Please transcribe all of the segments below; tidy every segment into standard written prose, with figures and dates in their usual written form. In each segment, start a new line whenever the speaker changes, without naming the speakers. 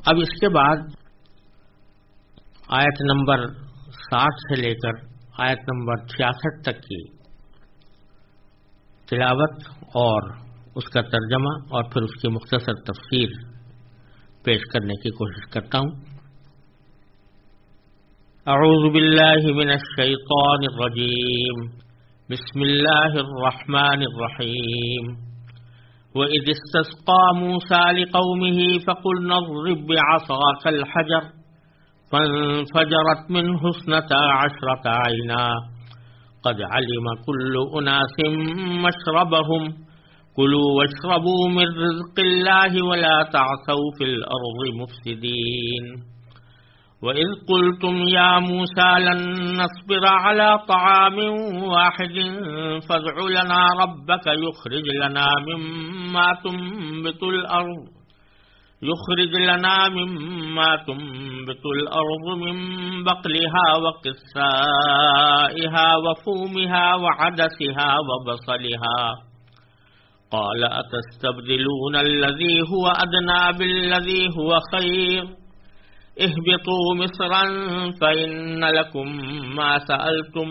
اب اس کے بعد آیت نمبر 60 سے لے کر آیت نمبر 66 تک کی تلاوت اور اس کا ترجمہ اور پھر اس کی مختصر تفسیر پیش کرنے کی کوشش کرتا ہوں۔ اعوذ باللہ من الشیطان الرجیم، بسم اللہ الرحمن الرحیم۔ وَإِذِ اسْتَسْقَىٰ مُوسَىٰ لِقَوْمِهِ فَقُلْنَا اضْرِب بِّعَصَاكَ الْحَجَرَ فَانفَجَرَتْ مِنْهُ 12 عَيْنًا قَدْ عَلِمَ كُلُّ أُنَاسٍ مَّشْرَبَهُمْ كُلُوا وَاشْرَبُوا مِن رِّزْقِ اللَّهِ وَلَا تَعْثَوْا فِي الْأَرْضِ مُفْسِدِينَ وَإِذْ قُلْتُمْ يَا مُوسَىٰ لَن نَّصْبِرَ عَلَىٰ طَعَامٍ وَاحِدٍ فَادْعُ لَنَا رَبَّكَ يُخْرِجْ لَنَا مِمَّا تُنبِتُ الْأَرْضُ مِن بَقْلِهَا وَقِثَّائِهَا وَفُومِهَا وَعَدَسِهَا وَبَصَلِهَا قَالَ أَتَسْتَبْدِلُونَ الَّذِي هُوَ أَدْنَىٰ بِالَّذِي هُوَ خَيْرٌ اهبطوا مصرا فإن لكم ما سألتم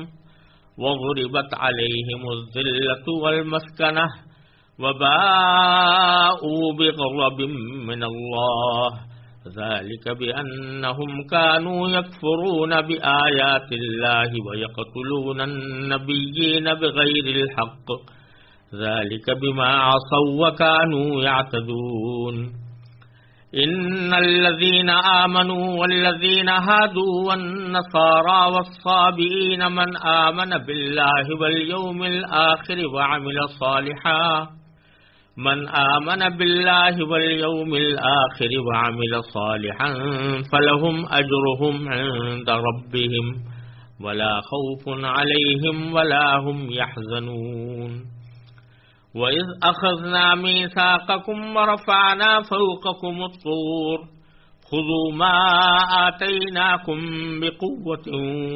وضربت عليهم الذلة والمسكنة وباءوا بغضب من الله ذلك بأنهم كانوا يكفرون بآيات الله ويقتلون النبيين بغير الحق ذلك بما عصوا وكانوا يعتدون إن الذين آمنوا والذين هادوا والنصارى والصابئين من آمن بالله واليوم الآخر وعمل صالحا فلهم أجرهم عند ربهم ولا خوف عليهم ولا هم يحزنون وَإِذْ أَخَذْنَا مِيثَاقَكُمْ وَرَفَعْنَا فَوْقَكُمُ الطُّورَ خُذُوا مَا آتَيْنَاكُمْ بِقُوَّةٍ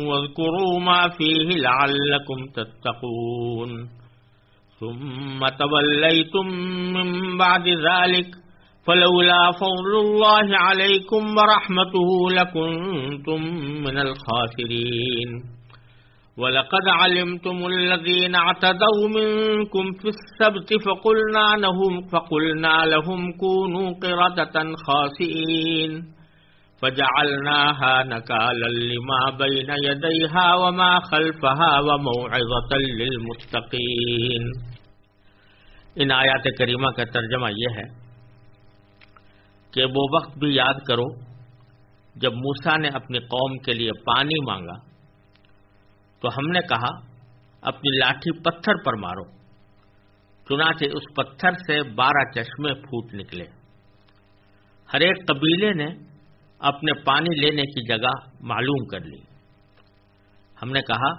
وَاذْكُرُوا مَا فِيهِ لَعَلَّكُمْ تَتَّقُونَ ثُمَّ تَوَلَّيْتُم مِّن بَعْدِ ذَلِكَ فَلَوْلَا فَضْلُ اللَّهِ عَلَيْكُمْ وَرَحْمَتُهُ لَكُنتُم مِّنَ الْخَاسِرِينَ وَلَقَدْ عَلِمْتُمُ الَّذِينَ اعْتَدَوْا مِنكُمْ فِي السَّبْتِ فَقُلْنَا لَهُمْ كُونُوا قِرَدَةً خَاسِئِينَ فَجَعَلْنَاهَا نَكَالًا لِمَا بَيْنَ يَدَيْهَا وَمَا خَلْفَهَا وَمَوْعِظَةً لِّلْمُتَّقِينَ۔ ان آیات کریمہ کا ترجمہ یہ ہے کہ وہ وقت بھی یاد کرو جب موسیٰ نے اپنی قوم کے لیے پانی مانگا تو ہم نے کہا اپنی لاٹھی پتھر پر مارو، چنانچہ اس پتھر سے 12 چشمے پھوٹ نکلے۔ ہر ایک قبیلے نے اپنے پانی لینے کی جگہ معلوم کر لی۔ ہم نے کہا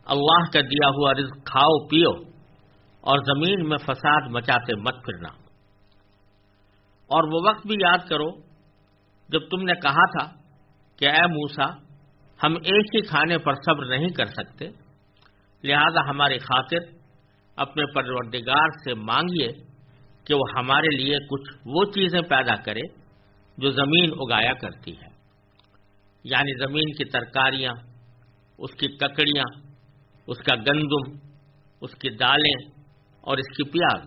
اللہ کا دیا ہوا رزق کھاؤ پیو اور زمین میں فساد مچاتے مت پھرنا۔ اور وہ وقت بھی یاد کرو جب تم نے کہا تھا کہ اے موسیٰ ہم ایک ہی کھانے پر صبر نہیں کر سکتے، لہذا ہماری خاطر اپنے پروردگار سے مانگیے کہ وہ ہمارے لیے کچھ وہ چیزیں پیدا کرے جو زمین اگایا کرتی ہے، یعنی زمین کی ترکاریاں، اس کی ککڑیاں، اس کا گندم، اس کی دالیں اور اس کی پیاز۔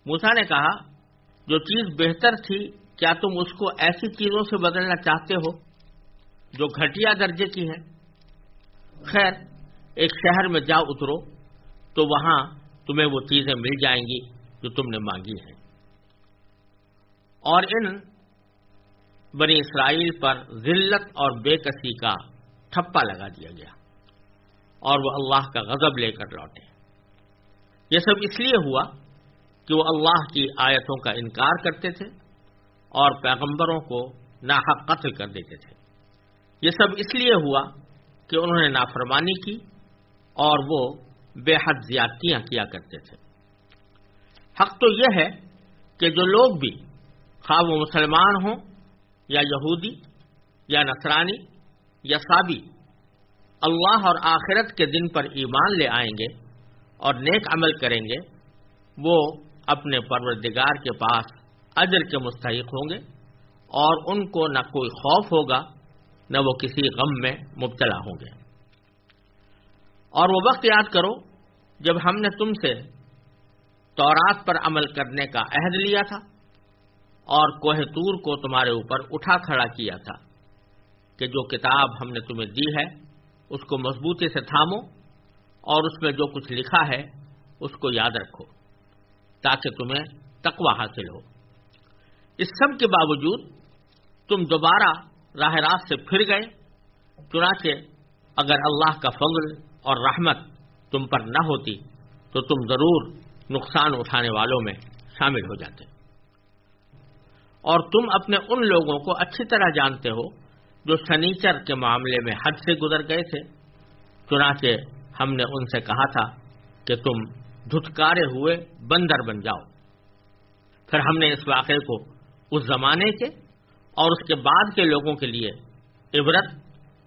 موسیٰ نے کہا جو چیز بہتر تھی کیا تم اس کو ایسی چیزوں سے بدلنا چاہتے ہو جو گھٹیا درجے کی ہیں؟ خیر ایک شہر میں جا اترو تو وہاں تمہیں وہ چیزیں مل جائیں گی جو تم نے مانگی ہیں۔ اور ان بنی اسرائیل پر ذلت اور بے کسی کا ٹھپا لگا دیا گیا اور وہ اللہ کا غضب لے کر لوٹے۔ یہ سب اس لیے ہوا کہ وہ اللہ کی آیتوں کا انکار کرتے تھے اور پیغمبروں کو ناحق قتل کر دیتے تھے۔ یہ سب اس لیے ہوا کہ انہوں نے نافرمانی کی اور وہ بے حد زیادتیاں کیا کرتے تھے۔ حق تو یہ ہے کہ جو لوگ بھی خواہ وہ مسلمان ہوں یا یہودی یا نصرانی یا صابی اللہ اور آخرت کے دن پر ایمان لے آئیں گے اور نیک عمل کریں گے وہ اپنے پروردگار کے پاس اجر کے مستحق ہوں گے اور ان کو نہ کوئی خوف ہوگا نہ وہ کسی غم میں مبتلا ہوں گے۔ اور وہ وقت یاد کرو جب ہم نے تم سے تورات پر عمل کرنے کا عہد لیا تھا اور کوہ طور کو تمہارے اوپر اٹھا کھڑا کیا تھا کہ جو کتاب ہم نے تمہیں دی ہے اس کو مضبوطی سے تھامو اور اس میں جو کچھ لکھا ہے اس کو یاد رکھو تاکہ تمہیں تقوی حاصل ہو۔ اس سب کے باوجود تم دوبارہ راہ راست سے پھر گئے، چنانچہ اگر اللہ کا فضل اور رحمت تم پر نہ ہوتی تو تم ضرور نقصان اٹھانے والوں میں شامل ہو جاتے۔ اور تم اپنے ان لوگوں کو اچھی طرح جانتے ہو جو سنیچر کے معاملے میں حد سے گزر گئے تھے، چنانچہ ہم نے ان سے کہا تھا کہ تم دھتکارے ہوئے بندر بن جاؤ۔ پھر ہم نے اس واقعے کو اس زمانے کے اور اس کے بعد کے لوگوں کے لیے عبرت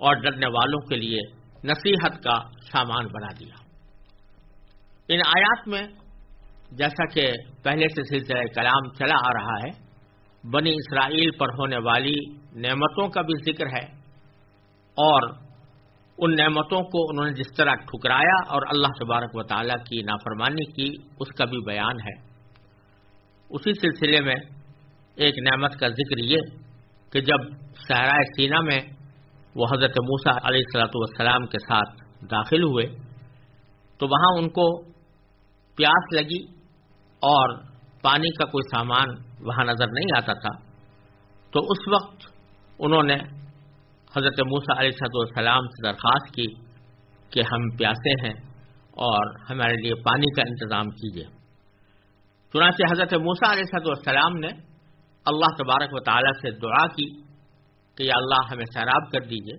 اور ڈرنے والوں کے لیے نصیحت کا سامان بنا دیا۔ ان آیات میں جیسا کہ پہلے سے سلسلہ کلام چلا آ رہا ہے، بنی اسرائیل پر ہونے والی نعمتوں کا بھی ذکر ہے اور ان نعمتوں کو انہوں نے جس طرح ٹھکرایا اور اللہ تبارک و تعالیٰ کی نافرمانی کی اس کا بھی بیان ہے۔ اسی سلسلے میں ایک نعمت کا ذکر یہ کہ جب صحرائے سینا میں وہ حضرت موسیٰ علیہ السلام کے ساتھ داخل ہوئے تو وہاں ان کو پیاس لگی اور پانی کا کوئی سامان وہاں نظر نہیں آتا تھا، تو اس وقت انہوں نے حضرت موسیٰ علیہ السلام سے درخواست کی کہ ہم پیاسے ہیں اور ہمارے لیے پانی کا انتظام کیجیے۔ چنانچہ حضرت موسیٰ علیہ السلام نے اللہ تبارک و تعالیٰ سے دعا کی کہ یا اللہ ہمیں سیراب کر دیجیے۔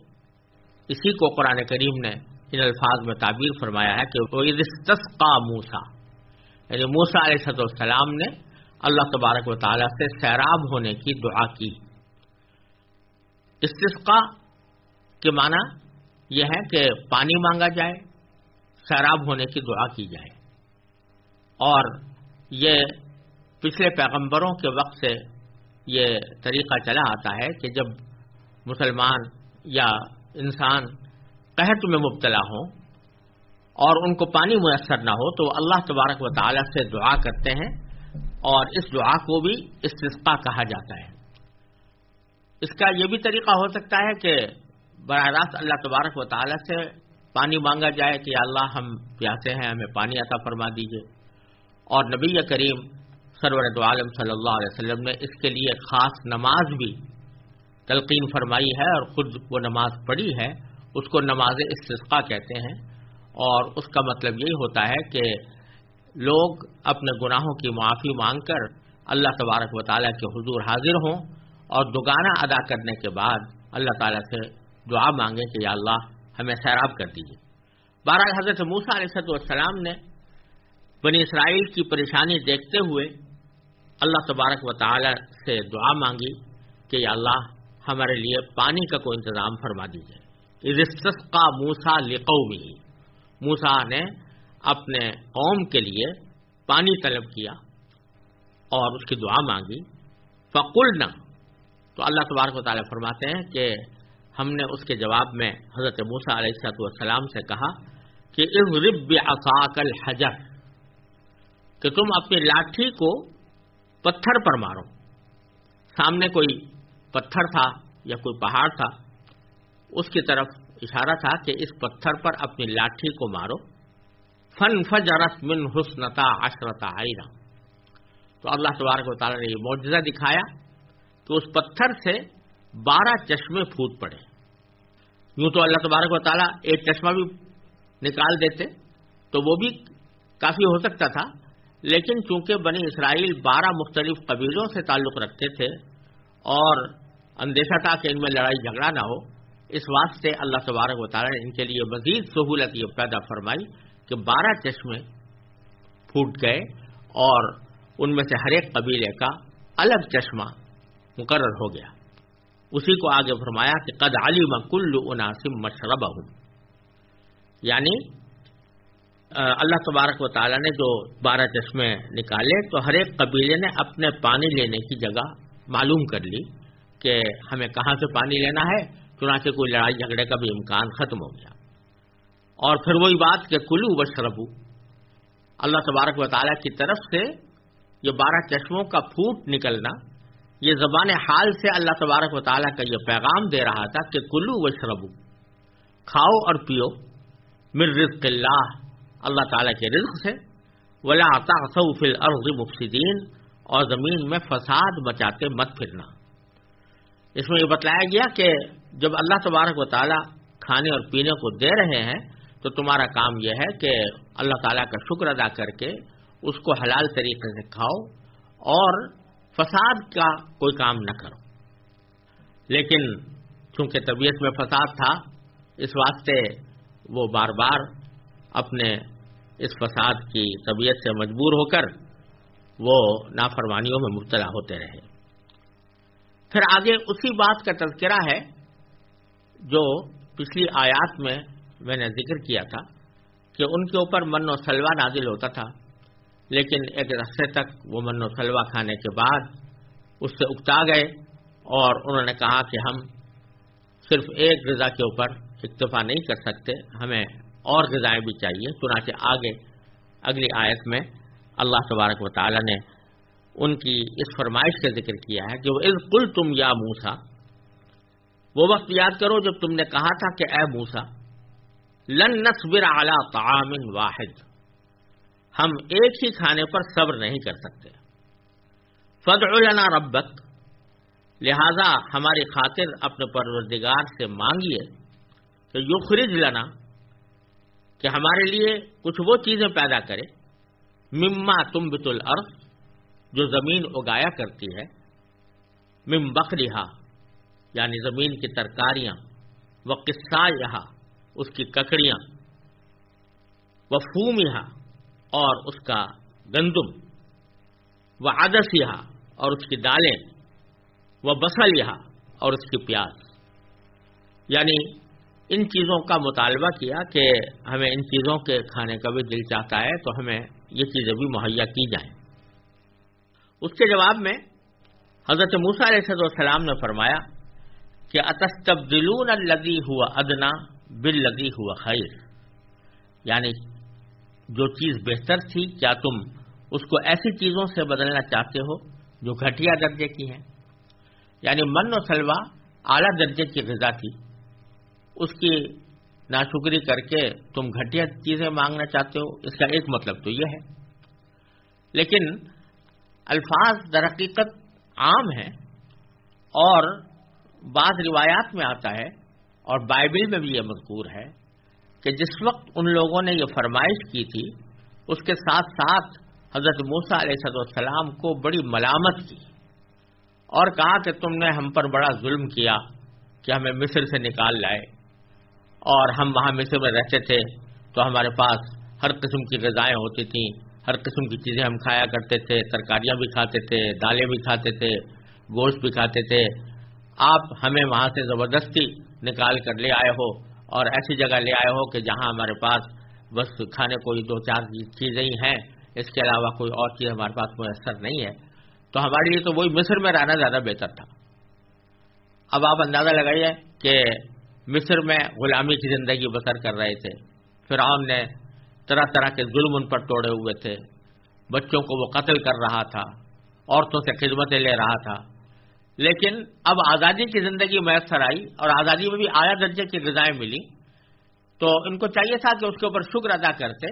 اسی کو قرآن کریم نے ان الفاظ میں تعبیر فرمایا ہے کہ وَإِذِ اسْتَسْقَىٰ مُوسیٰ، یعنی موسیٰ علیہ السلام نے اللہ تبارک و تعالیٰ سے سیراب ہونے کی دعا کی۔ استسقاء کے معنی یہ ہے کہ پانی مانگا جائے، سیراب ہونے کی دعا کی جائے، اور یہ پچھلے پیغمبروں کے وقت سے یہ طریقہ چلا آتا ہے کہ جب مسلمان یا انسان قحط میں مبتلا ہوں اور ان کو پانی میسر نہ ہو تو اللہ تبارک و تعالیٰ سے دعا کرتے ہیں، اور اس دعا کو بھی استسقاء کہا جاتا ہے۔ اس کا یہ بھی طریقہ ہو سکتا ہے کہ براہ راست اللہ تبارک و تعالیٰ سے پانی مانگا جائے کہ یا اللہ ہم پیاسے ہیں، ہمیں پانی عطا فرما دیجئے، اور نبی کریم سرور دو عالم صلی اللہ علیہ وسلم نے اس کے لیے خاص نماز بھی تلقین فرمائی ہے اور خود وہ نماز پڑھی ہے، اس کو نماز استسقاء کہتے ہیں، اور اس کا مطلب یہی ہوتا ہے کہ لوگ اپنے گناہوں کی معافی مانگ کر اللہ تبارک و تعالیٰ کے حضور حاضر ہوں اور دگانہ ادا کرنے کے بعد اللہ تعالیٰ سے دعا مانگیں کہ یا اللہ ہمیں سیراب کر دیجیے۔ بہرحال حضرت موسیٰ علیہ السلام نے بنی اسرائیل کی پریشانی دیکھتے ہوئے اللہ تبارک و تعالیٰ سے دعا مانگی کہ یا اللہ ہمارے لیے پانی کا کوئی انتظام فرما دیجیے۔ اذ استسقى موسیٰ لقومہ، موسیٰ نے اپنے قوم کے لیے پانی طلب کیا اور اس کی دعا مانگی۔ فقلنا، تو اللہ تبارک و تعالیٰ فرماتے ہیں کہ ہم نے اس کے جواب میں حضرت موسیٰ علیہ السلام سے کہا کہ اضرب بعصاک الحجر، کہ تم اپنی لاٹھی کو پتھر پر مارو۔ سامنے کوئی پتھر تھا یا کوئی پہاڑ تھا، اس کی طرف اشارہ تھا کہ اس پتھر پر اپنی لاٹھی کو مارو۔ فانفجرت منہ اثنتا عشرۃ عینا، تو اللہ تبارک و تعالیٰ نے یہ معجزہ دکھایا کہ اس پتھر سے 12 چشمے پھوٹ پڑے۔ یوں تو اللہ تبارک و تعالیٰ ایک چشمہ بھی نکال دیتے تو وہ بھی کافی ہو سکتا تھا، لیکن چونکہ بنی اسرائیل 12 مختلف قبیلوں سے تعلق رکھتے تھے اور اندیشہ تھا کہ ان میں لڑائی جھگڑا نہ ہو، اس واسطے اللہ تبارک و تعالیٰ نے ان کے لیے مزید سہولت یہ پیدا فرمائی کہ 12 چشمے پھوٹ گئے اور ان میں سے ہر ایک قبیلے کا الگ چشمہ مقرر ہو گیا۔ اسی کو آگے فرمایا کہ قد علم کل اناس مشربہم، یعنی اللہ تبارک و تعالیٰ نے جو 12 چشمے نکالے تو ہر ایک قبیلے نے اپنے پانی لینے کی جگہ معلوم کر لی، کہ ہمیں کہاں سے پانی لینا ہے، چنانچہ کوئی لڑائی جھگڑے کا بھی امکان ختم ہو گیا۔ اور پھر وہی بات کہ کلو واشربو، اللہ تبارک و تعالیٰ کی طرف سے یہ 12 چشموں کا پھوٹ نکلنا، یہ زبان حال سے اللہ تبارک و تعالیٰ کا یہ پیغام دے رہا تھا کہ کلو واشربو، کھاؤ اور پیو، من رزق اللہ، اللہ تعالیٰ کے رزق سے، ولا تعثوا فی الارض مفسدین، اور زمین میں فساد مچاتے مت پھرنا۔ اس میں یہ بتلایا گیا کہ جب اللہ تبارک و تعالیٰ کھانے اور پینے کو دے رہے ہیں تو تمہارا کام یہ ہے کہ اللہ تعالیٰ کا شکر ادا کر کے اس کو حلال طریقے سے کھاؤ اور فساد کا کوئی کام نہ کرو۔ لیکن چونکہ طبیعت میں فساد تھا، اس واسطے وہ بار بار اپنے اس فساد کی طبیعت سے مجبور ہو کر وہ نافرمانیوں میں مبتلا ہوتے رہے۔ پھر آگے اسی بات کا تذکرہ ہے جو پچھلی آیات میں نے ذکر کیا تھا کہ ان کے اوپر من و سلوہ نازل ہوتا تھا، لیکن ایک عرصے تک وہ من و سلوہ کھانے کے بعد اس سے اکتا گئے اور انہوں نے کہا کہ ہم صرف ایک غذا کے اوپر اکتفا نہیں کر سکتے، ہمیں اور غذائیں بھی چاہیے۔ چنانچہ آگے اگلی آیت میں اللہ تبارک و تعالی نے ان کی اس فرمائش کا ذکر کیا ہے کہ وَإِذْ قُلْتُمْ يَا مُوسَىٰ، وہ وقت یاد کرو جب تم نے کہا تھا کہ اے موسیٰ، لن نصبر علی طعام واحد، ہم ایک ہی کھانے پر صبر نہیں کر سکتے، فادع لنا ربک، لہذا ہماری خاطر اپنے پروردگار سے مانگیے کہ یخرج لنا، کہ ہمارے لیے کچھ وہ چیزیں پیدا کرے، مما تنبت الارض، جو زمین اگایا کرتی ہے، من بقلھا، یعنی زمین کی ترکاریاں، وقثائھا، اس کی ککڑیاں، وفومھا، اور اس کا گندم، وعدسھا، اور اس کی دالیں، وبصلھا، اور اس کی پیاز۔ یعنی ان چیزوں کا مطالبہ کیا کہ ہمیں ان چیزوں کے کھانے کا بھی دل چاہتا ہے تو ہمیں یہ چیزیں بھی مہیا کی جائیں۔ اس کے جواب میں حضرت موسیٰ علیہ السلام نے فرمایا کہ اتستبدلون الذی هو ادنی بالذی هو خیر، یعنی جو چیز بہتر تھی کیا تم اس کو ایسی چیزوں سے بدلنا چاہتے ہو جو گھٹیا درجے کی ہیں؟ یعنی من و سلوہ اعلیٰ درجے کی غذا تھی، اس کی ناشکری کر کے تم گھٹیا چیزیں مانگنا چاہتے ہو، اس کا ایک مطلب تو یہ ہے۔ لیکن الفاظ در حقیقت عام ہیں، اور بعض روایات میں آتا ہے اور بائبل میں بھی یہ مذکور ہے کہ جس وقت ان لوگوں نے یہ فرمائش کی تھی اس کے ساتھ ساتھ حضرت موسیٰ علیہ السلام کو بڑی ملامت کی اور کہا کہ تم نے ہم پر بڑا ظلم کیا کہ ہمیں مصر سے نکال لائے، اور ہم وہاں مصر میں رہتے تھے تو ہمارے پاس ہر قسم کی غذائیں ہوتی تھیں، ہر قسم کی چیزیں ہم کھایا کرتے تھے، ترکاریاں بھی کھاتے تھے، دالیں بھی کھاتے تھے، گوشت بھی کھاتے تھے، آپ ہمیں وہاں سے زبردستی نکال کر لے آئے ہو اور ایسی جگہ لے آئے ہو کہ جہاں ہمارے پاس بس کھانے کو 2-4 چیزیں ہی ہیں، اس کے علاوہ کوئی اور چیز ہمارے پاس میسر نہیں ہے، تو ہمارے لیے تو وہی مصر میں رہنا زیادہ بہتر تھا۔ اب آپ اندازہ لگائیے کہ مصر میں غلامی کی زندگی بسر کر رہے تھے، فرعون نے طرح طرح کے ظلم ان پر توڑے ہوئے تھے، بچوں کو وہ قتل کر رہا تھا، عورتوں سے خدمتیں لے رہا تھا، لیکن اب آزادی کی زندگی میسر آئی اور آزادی میں بھی اعلیٰ درجے کی غذائیں ملی، تو ان کو چاہیے تھا کہ اس کے اوپر شکر ادا کرتے،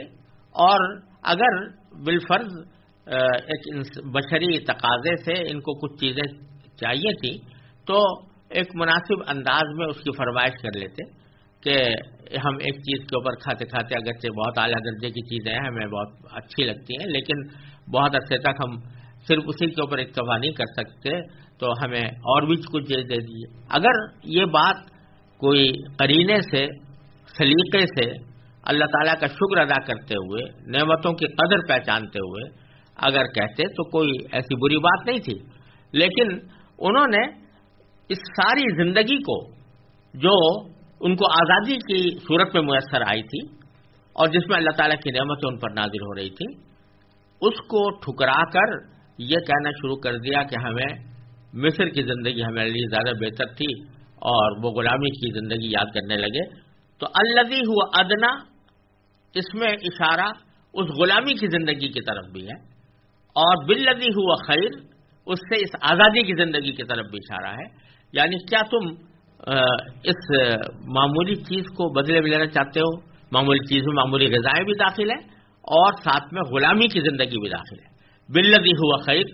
اور اگر بالفرض ایک بشری تقاضے سے ان کو کچھ چیزیں چاہیے تھی تو ایک مناسب انداز میں اس کی فرمائش کر لیتے کہ ہم ایک چیز کے اوپر کھاتے کھاتے اگرچہ بہت اعلیٰ درجے کی چیزیں ہیں، ہمیں بہت اچھی لگتی ہیں، لیکن بہت عرصے تک ہم صرف اسی کے اوپر اکتفا نہیں کر سکتے، تو ہمیں اور بھی کچھ چیز دے دیجیے۔ اگر یہ بات کوئی قرینے سے، سلیقے سے، اللہ تعالیٰ کا شکر ادا کرتے ہوئے، نعمتوں کی قدر پہچانتے ہوئے اگر کہتے تو کوئی ایسی بری بات نہیں تھی، لیکن انہوں نے اس ساری زندگی کو جو ان کو آزادی کی صورت میں میسر آئی تھی اور جس میں اللہ تعالیٰ کی نعمتیں ان پر نازل ہو رہی تھی، اس کو ٹھکرا کر یہ کہنا شروع کر دیا کہ ہمیں مصر کی زندگی ہمارے لیے زیادہ بہتر تھی اور وہ غلامی کی زندگی یاد کرنے لگے. تو الذی ہوا ادنا، اس میں اشارہ اس غلامی کی زندگی کی طرف بھی ہے، اور بالذی ہوا خیر، اس سے اس آزادی کی زندگی کی طرف بھی اشارہ ہے. یعنی کیا تم اس معمولی چیز کو بدلے میں لینا چاہتے ہو؟ معمولی چیز میں معمولی غذائیں بھی داخل ہے اور ساتھ میں غلامی کی زندگی بھی داخل ہے. بالذی ہوا خیر،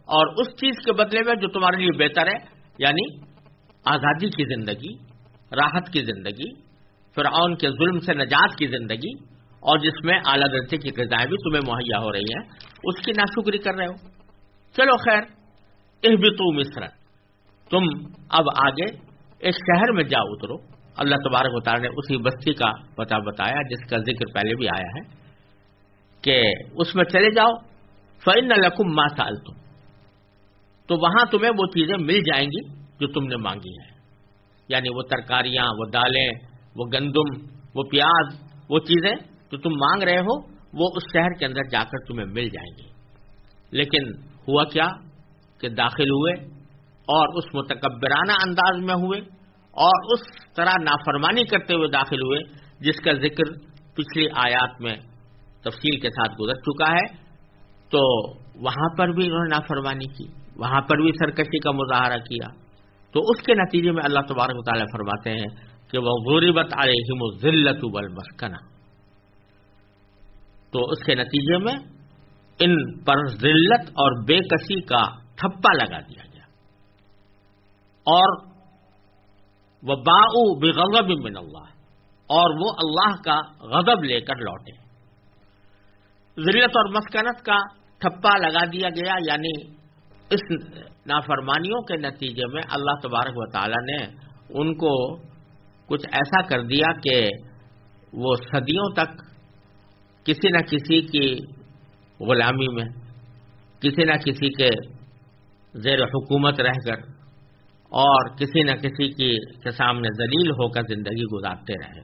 اور اس چیز کے بدلے میں جو تمہارے لیے بہتر ہے، یعنی آزادی کی زندگی، راحت کی زندگی، فرعون کے ظلم سے نجات کی زندگی، اور جس میں اعلیٰ درجے کی غذائیں بھی تمہیں مہیا ہو رہی ہیں، اس کی ناشکری کر رہے ہو. چلو خیر، اہبطوا مصر، تم اب آگے ایک شہر میں جا اترو. اللہ تبارک و تعالیٰ نے اسی بستی کا پتہ بتایا جس کا ذکر پہلے بھی آیا ہے کہ اس میں چلے جاؤ. فَإِنَّ لَكُمْ مَا سَأَلْتُمْ، تو وہاں تمہیں وہ چیزیں مل جائیں گی جو تم نے مانگی ہیں. یعنی وہ ترکاریاں، وہ دالیں، وہ گندم، وہ پیاز، وہ چیزیں جو تم مانگ رہے ہو وہ اس شہر کے اندر جا کر تمہیں مل جائیں گی. لیکن ہوا کیا کہ داخل ہوئے اور اس متکبرانہ انداز میں ہوئے اور اس طرح نافرمانی کرتے ہوئے داخل ہوئے جس کا ذکر پچھلی آیات میں تفصیل کے ساتھ گزر چکا ہے. تو وہاں پر بھی انہوں نے نافرمانی کی، وہاں پر بھی سرکشی کا مظاہرہ کیا. تو اس کے نتیجے میں اللہ تبارک و تعالیٰ فرماتے ہیں کہ وَضُرِبَتْ عَلَيْهِمُ الذِّلَّةُ وَالْمَسْكَنَةُ، تو اس کے نتیجے میں ان پر ذلت اور بے کسی کا ٹھپا لگا دیا گیا. اور وَبَاءُوا بِغَضَبٍ مِّنَ اللَّهِ، اور وہ اللہ کا غضب لے کر لوٹے. ذلت اور مسکنت کا ٹھپا لگا دیا گیا، یعنی اس نافرمانیوں کے نتیجے میں اللہ تبارک و تعالیٰ نے ان کو کچھ ایسا کر دیا کہ وہ صدیوں تک کسی نہ کسی کی غلامی میں، کسی نہ کسی کے زیر حکومت رہ کر اور کسی نہ کسی کے سامنے ذلیل ہو کر زندگی گزارتے رہے.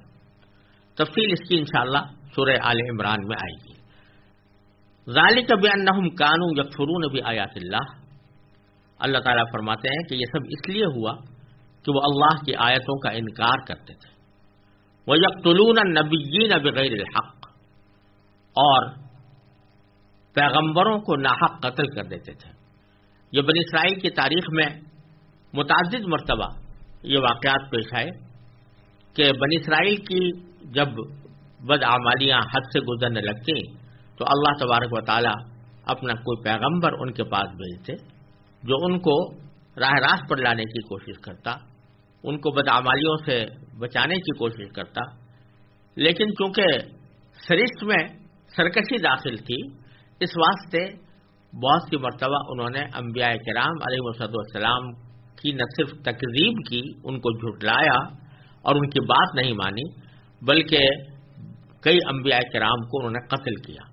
تفصیل اس کی انشاءاللہ سورہ آل عمران میں آئے گی. ذالک بأنہم کانوا یکفرون بآیات اللہ، اللہ تعالیٰ فرماتے ہیں کہ یہ سب اس لیے ہوا کہ وہ اللہ کی آیتوں کا انکار کرتے تھے. وَيَقْتُلُونَ النَّبِيِّينَ بِغَيْرِ الْحَقِّ، اور پیغمبروں کو ناحق قتل کر دیتے تھے. یہ بنی اسرائیل کی تاریخ میں متعدد مرتبہ یہ واقعات پیش آئے کہ بنی اسرائیل کی جب بدعمالیاں حد سے گزرنے لگتی تو اللہ تبارک و تعالیٰ اپنا کوئی پیغمبر ان کے پاس بھیجتے جو ان کو راہ راست پر لانے کی کوشش کرتا، ان کو بدعمالیوں سے بچانے کی کوشش کرتا. لیکن چونکہ سرشت میں سرکشی داخل تھی، اس واسطے بہت سی مرتبہ انہوں نے انبیاء کرام علیہ السلام کی نہ صرف تکذیب کی، ان کو جھٹلایا اور ان کی بات نہیں مانی، بلکہ کئی انبیاء کرام کو انہوں نے قتل کیا.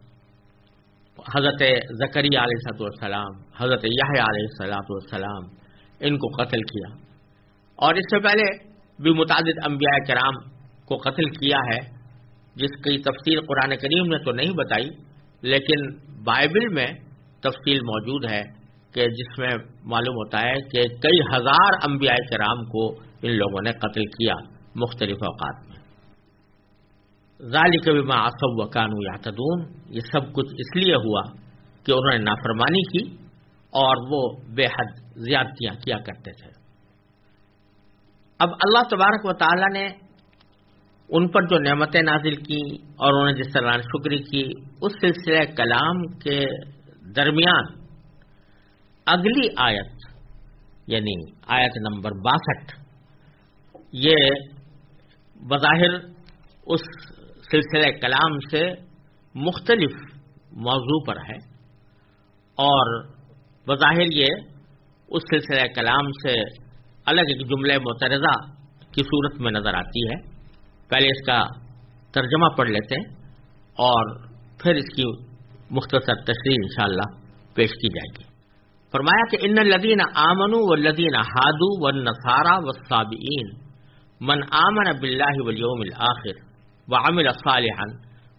حضرت زکریا علیہ السلام، حضرت یحییٰ علیہ السلام، ان کو قتل کیا. اور اس سے پہلے بھی متعدد انبیاء کرام کو قتل کیا ہے، جس کی تفصیل قرآن کریم نے تو نہیں بتائی، لیکن بائبل میں تفصیل موجود ہے کہ جس میں معلوم ہوتا ہے کہ کئی ہزار انبیاء کرام کو ان لوگوں نے قتل کیا مختلف اوقات میں. ذالک بما عصوا وکانوا یعتدون، یہ سب کچھ اس لیے ہوا کہ انہوں نے نافرمانی کی اور وہ بے حد زیادتیاں کیا کرتے تھے. اب اللہ تبارک و تعالیٰ نے ان پر جو نعمتیں نازل کی اور انہوں نے جس طرح شکر کی، اس سلسلہ کلام کے درمیان اگلی آیت یعنی آیت نمبر 62 یہ بظاہر اس سلسلہ کلام سے مختلف موضوع پر ہے اور بظاہر یہ اس سلسلہ کلام سے الگ ایک جملہ معترضہ کی صورت میں نظر آتی ہے. پہلے اس کا ترجمہ پڑھ لیتے ہیں اور پھر اس کی مختصر تشریح انشاءاللہ پیش کی جائے گی. فرمایا کہ ان الذین آمنوا والذین ہادوا والنصارى والصابئین من آمن باللہ والیوم الآخر وعمل صالحا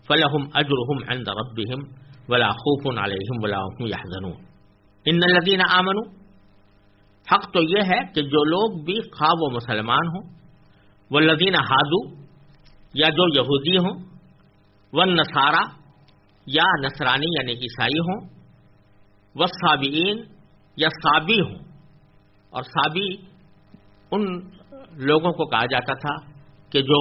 فلهم اجرهم عند ربهم ولا خوف علیہم ولا هم يحزنون. ان الذین آمنوا، حق تو یہ ہے کہ جو لوگ بھی خواہ وہ مسلمان ہوں، والذین ہادو یا جو یہودی ہوں، والنصارى یا نصرانی یعنی عیسائی ہوں، والصابئین یا صابی ہوں. اور صابی ان لوگوں کو کہا جاتا تھا کہ جو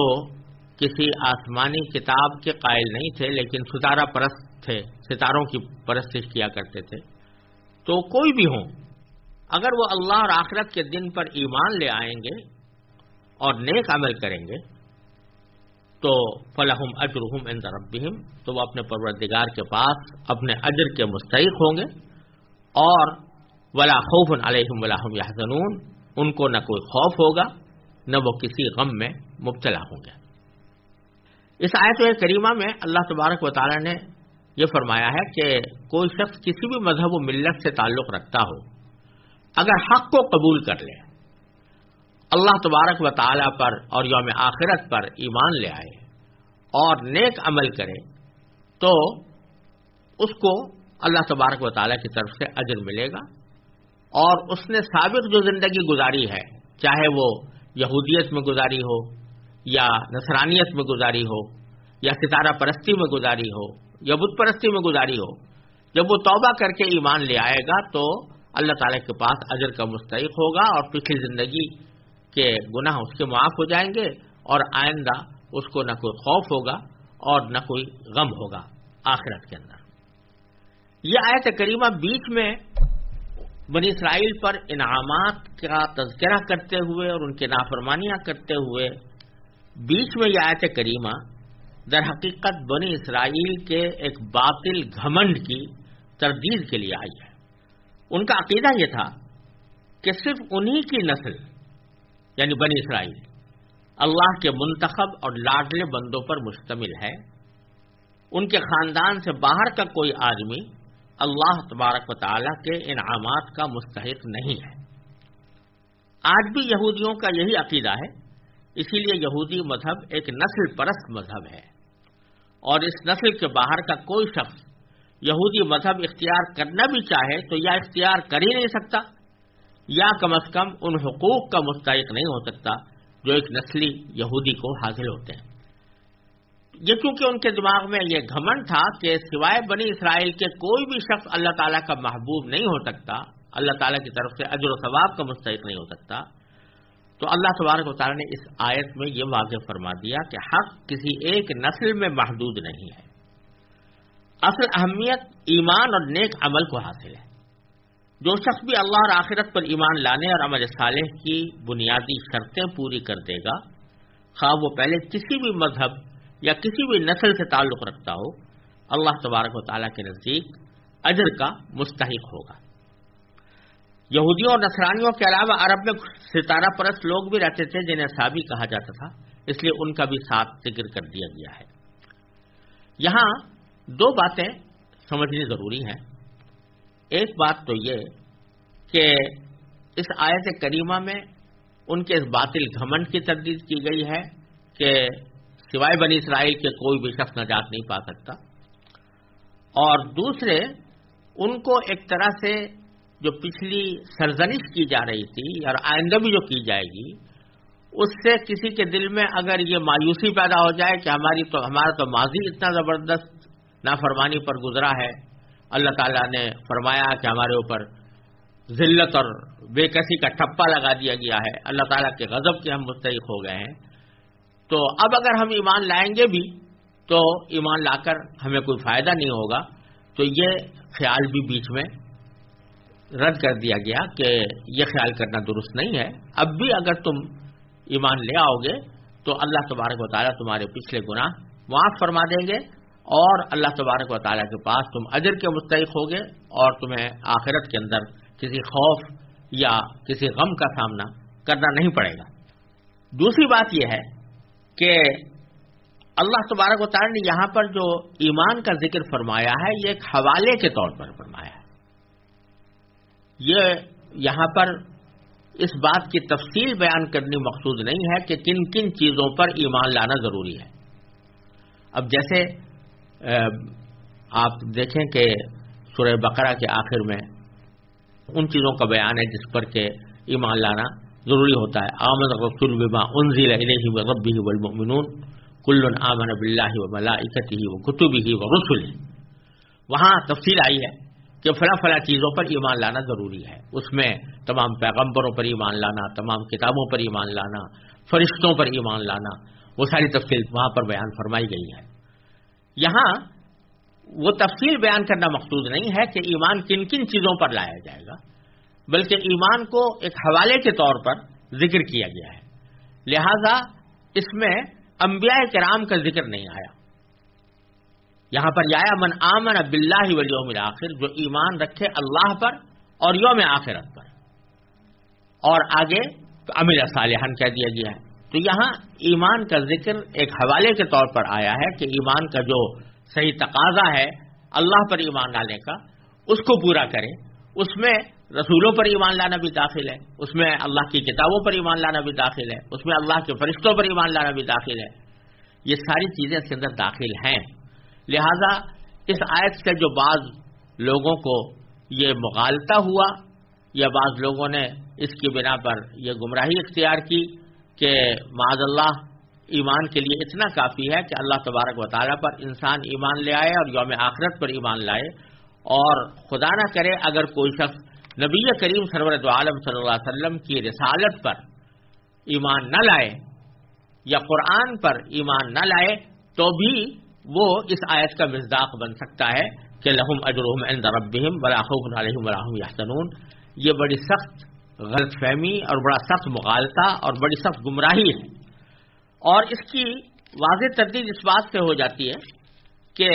کسی آسمانی کتاب کے قائل نہیں تھے لیکن ستارہ پرست تھے، ستاروں کی پرستش کیا کرتے تھے. تو کوئی بھی ہوں، اگر وہ اللہ اور آخرت کے دن پر ایمان لے آئیں گے اور نیک عمل کریں گے تو فلہم اجرہم عند ربہم، تو وہ اپنے پروردگار کے پاس اپنے اجر کے مستحق ہوں گے. اور ولا خوف علیہم ولا هم یحزنون، ان کو نہ کوئی خوف ہوگا نہ وہ کسی غم میں مبتلا ہوں گے. اس آیت کریمہ میں اللہ تبارک و تعالی نے یہ فرمایا ہے کہ کوئی شخص کسی بھی مذہب و ملت سے تعلق رکھتا ہو، اگر حق کو قبول کر لے، اللہ تبارک و تعالی پر اور یوم آخرت پر ایمان لے آئے اور نیک عمل کرے تو اس کو اللہ تبارک و تعالی کی طرف سے اجر ملے گا. اور اس نے سابق جو زندگی گزاری ہے، چاہے وہ یہودیت میں گزاری ہو یا نصرانیت میں گزاری ہو یا ستارہ پرستی میں گزاری ہو یا بت پرستی میں گزاری ہو، جب وہ توبہ کر کے ایمان لے آئے گا تو اللہ تعالیٰ کے پاس اجر کا مستحق ہوگا اور پچھلی زندگی کے گناہ اس کے معاف ہو جائیں گے اور آئندہ اس کو نہ کوئی خوف ہوگا اور نہ کوئی غم ہوگا آخرت کے اندر. یہ آیت کریمہ بیچ میں بنی اسرائیل پر انعامات کا تذکرہ کرتے ہوئے اور ان کی نافرمانیاں کرتے ہوئے بیچ میں یہ آیت کریمہ در حقیقت بنی اسرائیل کے ایک باطل گھمنڈ کی تردید کے لیے آئی ہے. ان کا عقیدہ یہ تھا کہ صرف انہی کی نسل یعنی بنی اسرائیل اللہ کے منتخب اور لاڈلے بندوں پر مشتمل ہے، ان کے خاندان سے باہر کا کوئی آدمی اللہ تبارک و تعالیٰ کے انعامات کا مستحق نہیں ہے. آج بھی یہودیوں کا یہی عقیدہ ہے، اسی لیے یہودی مذہب ایک نسل پرست مذہب ہے اور اس نسل کے باہر کا کوئی شخص یہودی مذہب اختیار کرنا بھی چاہے تو یا اختیار کر ہی نہیں سکتا یا کم از کم ان حقوق کا مستحق نہیں ہو سکتا جو ایک نسلی یہودی کو حاصل ہوتے ہیں. یہ کیونکہ ان کے دماغ میں یہ گھمنڈ تھا کہ سوائے بنی اسرائیل کے کوئی بھی شخص اللہ تعالیٰ کا محبوب نہیں ہو سکتا، اللہ تعالیٰ کی طرف سے اجر و ثواب کا مستحق نہیں ہو سکتا. تو اللہ تبارک و تعالیٰ نے اس آیت میں یہ واضح فرما دیا کہ حق کسی ایک نسل میں محدود نہیں ہے. اصل اہمیت ایمان اور نیک عمل کو حاصل ہے. جو شخص بھی اللہ اور آخرت پر ایمان لانے اور عمل صالح کی بنیادی شرطیں پوری کر دے گا، خواہ وہ پہلے کسی بھی مذہب یا کسی بھی نسل سے تعلق رکھتا ہو، اللہ تبارک و تعالیٰ کے نزدیک اجر کا مستحق ہوگا. یہودیوں اور نصرانیوں کے علاوہ عرب میں ستارہ پرست لوگ بھی رہتے تھے جنہیں صابی کہا جاتا تھا، اس لیے ان کا بھی ساتھ ذکر کر دیا گیا ہے. یہاں دو باتیں سمجھنی ضروری ہیں. ایک بات تو یہ کہ اس آیت کریمہ میں ان کے اس باطل گھمنڈ کی تردید کی گئی ہے کہ سوائے بنی اسرائیل کے کوئی بھی شخص نجات نہیں پا سکتا، اور دوسرے ان کو ایک طرح سے جو پچھلی سرزنش کی جا رہی تھی اور آئندہ بھی جو کی جائے گی اس سے کسی کے دل میں اگر یہ مایوسی پیدا ہو جائے کہ ہمارا تو ماضی اتنا زبردست نافرمانی پر گزرا ہے، اللہ تعالیٰ نے فرمایا کہ ہمارے اوپر ذلت اور بے کسی کا ٹھپا لگا دیا گیا ہے، اللہ تعالیٰ کے غضب کے ہم مستحق ہو گئے ہیں، تو اب اگر ہم ایمان لائیں گے بھی تو ایمان لا کر ہمیں کوئی فائدہ نہیں ہوگا. تو یہ خیال بھی بیچ میں رد کر دیا گیا کہ یہ خیال کرنا درست نہیں ہے. اب بھی اگر تم ایمان لے آؤ گے تو اللہ تبارک و تعالیٰ تمہارے پچھلے گناہ معاف فرما دیں گے اور اللہ تبارک و تعالیٰ کے پاس تم اجر کے مستحق ہوگے اور تمہیں آخرت کے اندر کسی خوف یا کسی غم کا سامنا کرنا نہیں پڑے گا. دوسری بات یہ ہے کہ اللہ تبارک و تعالیٰ نے یہاں پر جو ایمان کا ذکر فرمایا ہے یہ ایک حوالے کے طور پر فرمایا ہے. یہ یہاں پر اس بات کی تفصیل بیان کرنی مقصود نہیں ہے کہ کن کن چیزوں پر ایمان لانا ضروری ہے. اب جیسے آپ دیکھیں کہ سورہ بقرہ کے آخر میں ان چیزوں کا بیان ہے جس پر کہ ایمان لانا ضروری ہوتا ہے. آمن الرسول بما انزل الیہ من ربہ والمؤمنون کل آمن باللہ وملائکتہ وکتبہ ورسلہ. وہاں تفصیل آئی ہے کہ فلاں چیزوں پر ایمان لانا ضروری ہے. اس میں تمام پیغمبروں پر ایمان لانا، تمام کتابوں پر ایمان لانا، فرشتوں پر ایمان لانا، وہ ساری تفصیل وہاں پر بیان فرمائی گئی ہے. یہاں وہ تفصیل بیان کرنا مقصود نہیں ہے کہ ایمان کن کن چیزوں پر لایا جائے گا، بلکہ ایمان کو ایک حوالے کے طور پر ذکر کیا گیا ہے. لہذا اس میں انبیاء کرام کا ذکر نہیں آیا. یہاں پر آیا من آمن باللہ والیوم الآخر، جو ایمان رکھے اللہ پر اور یوم آخرت پر، اور آگے عمل صالحا کہہ دیا گیا ہے. تو یہاں ایمان کا ذکر ایک حوالے کے طور پر آیا ہے کہ ایمان کا جو صحیح تقاضا ہے اللہ پر ایمان لانے کا، اس کو پورا کریں. اس میں رسولوں پر ایمان لانا بھی داخل ہے، اس میں اللہ کی کتابوں پر ایمان لانا بھی داخل ہے، اس میں اللہ کے فرشتوں پر ایمان لانا بھی داخل ہے. یہ ساری چیزیں اس کے اندر داخل ہیں. لہذا اس آیت سے جو بعض لوگوں کو یہ مغالطہ ہوا یا بعض لوگوں نے اس کی بنا پر یہ گمراہی اختیار کی کہ معاذ اللہ ایمان کے لیے اتنا کافی ہے کہ اللہ تبارک و تعالیٰ پر انسان ایمان لے آئے اور یوم آخرت پر ایمان لائے، اور خدا نہ کرے اگر کوئی شخص نبی کریم سرور دو عالم صلی اللہ علیہ وسلم کی رسالت پر ایمان نہ لائے یا قرآن پر ایمان نہ لائے تو بھی وہ اس آیت کا مصداق بن سکتا ہے کہ لہم اجرہم عند ربہم ولا خوف علیہم ولا ہم یحزنون. یہ بڑی سخت غلط فہمی اور بڑا سخت مغالطہ اور بڑی سخت گمراہی ہے. اور اس کی واضح تردید اس بات سے ہو جاتی ہے کہ